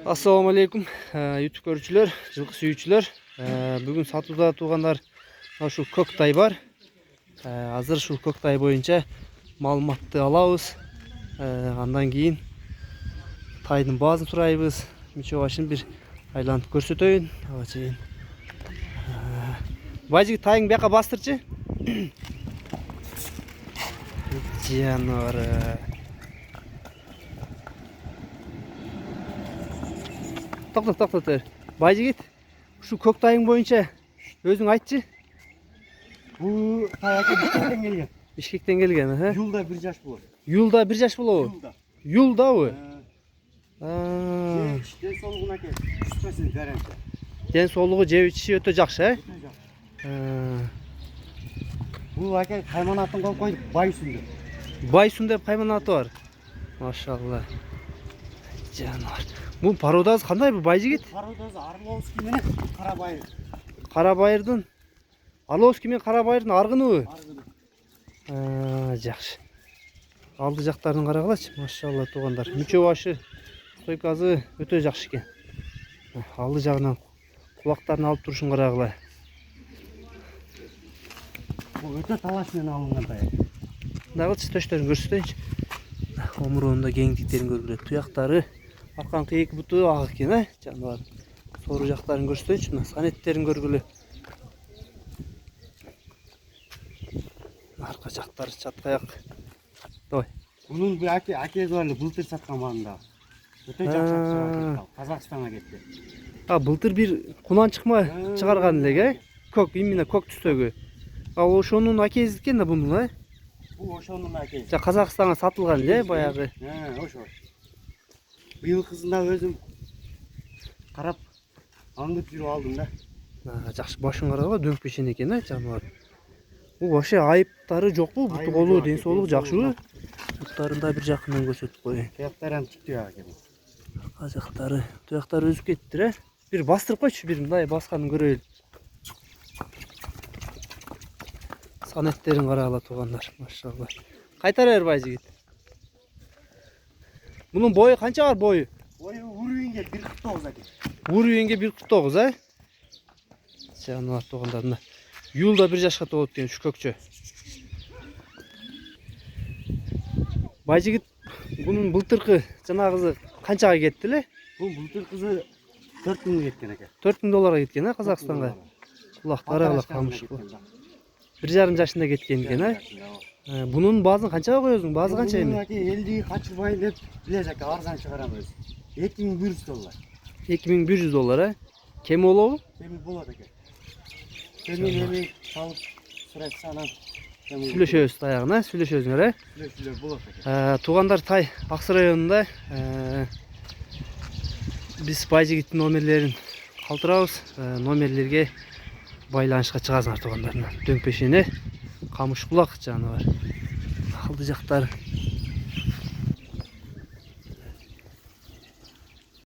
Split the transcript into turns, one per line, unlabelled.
Assalamu alaikum YouTube көрүүчүлөр, жылкы сүйүүчүлөр. Бүгүн сатууда туугандар ушул көк тай бар. Азыр ушул көк тай боюнча маалыматты алабыз. Андан кийин тайдын баазын сурайбыз. Мичөө башын бир айланып көрсөтөйүн. Ага чейин. Бажы тайың бияка бастырчы. Жаныбар. Токтот. Байжигит, ушу көк тайың боюнча өзүң айтчы.
Бул тай Бишкектен келген.
Бишкектен келген,
Юлда 1 жаш болот.
Юлда 1 жаш болобу? Юлдабы?
Ден соолугуна ке, үспөсүн гарантия.
Ден соолугу жеп ичиши өтө жакшы,
Бул аке кайманатын коюп койдук, Байсун деп.
Байсун деп кайманаты бар. Машалла. Жанар. Бул пародасы кандай бу Байжигит?
Пародасы Орловский менен Карабайыр.
Карабайырдын Орловский менен Карабайырдын аргыныбы?
Аргыны.
Жакшы. Алды жактарын карагылачы, машалла туугандар. Мүчө башы, стойкасы өтө жакшы экен. Алды жагынан кулактарын алып турушун карагыла.
Бул өтө талаш менен алынган тай.
Дагычы төштөрүн көрсөтөйүнчү. Омуруунда кеңдиктерин көргүлө. Туяктары арканкы эки буту ак экен, жаныбар. Сору жактарын көрсөтөйүнчү. Мына санеттерин көргүлө. Арка жактары чаткаяк. Давай.
Bunun bir akezi var, былтыр саткан маалында. Өтө жакшы акчага Казакстанга кетти.
Былтыр бир кунан чыкма чыгарган элек, көк, именно көк түстөгү. Ошонун акези экен да бунун,
Бул ошонун акези.
Казакстанга сатылган эле баягы.
Ошо. Быйыл кызында өзүм карап аңдып жүрүп алдым да.
Жакшы башын карагыла, дөңк пешен экен, жаныбар. Бул вообще айыптары жокпу? Буту колу, ден соолугу жакшыбы? Буттарында бир жакындан көрсөтүп коеюн.
Туяктары ham түктү экен.
Ажактары, туяктары өзүп кетти, Бир бастырып койчу, бир мындай басканын көрөйүн. Санеттерин карагыла туугандар, машалла. Кайтара бер Байжигит. Bunun boyu kança var boyu?
Boyu Uruyen'ge 1.49 eкен.
Uruyen'ge 1.49, Жаныбар туугандар. Юлда 1 жашка толот экен ушу көкчө. Байжигит, bunun былтыркы жанагысы канчага кетти эле?
Бул былтыр кызы 4000 кеткен экен.
4000 долларга кеткен, Казакстанга. Кулактары ала камыш. 1,5 жашында кеткен экен, Bunun баазын канчага коесуң? Баазы канча эми?
Bunun элди качырбайын деп биле жака арзан чыгарам өзү. 2100 доллар.
2100 доллар, Кем болобу?
Кеми болот экен. Кеми салып сурашсанан
Сүйлөшөбүз таягына, сүйлөшөбүздөр,
Сүйлөшүүлөр болот экен.
Туугандар Тай Аксы районунда биз Байжигиттин номерлерин калтырабыз. Номерлерге байланышка чыгасыңар туугандар. Дөңк пешене, камыш кулак жаныбар. Алды жактар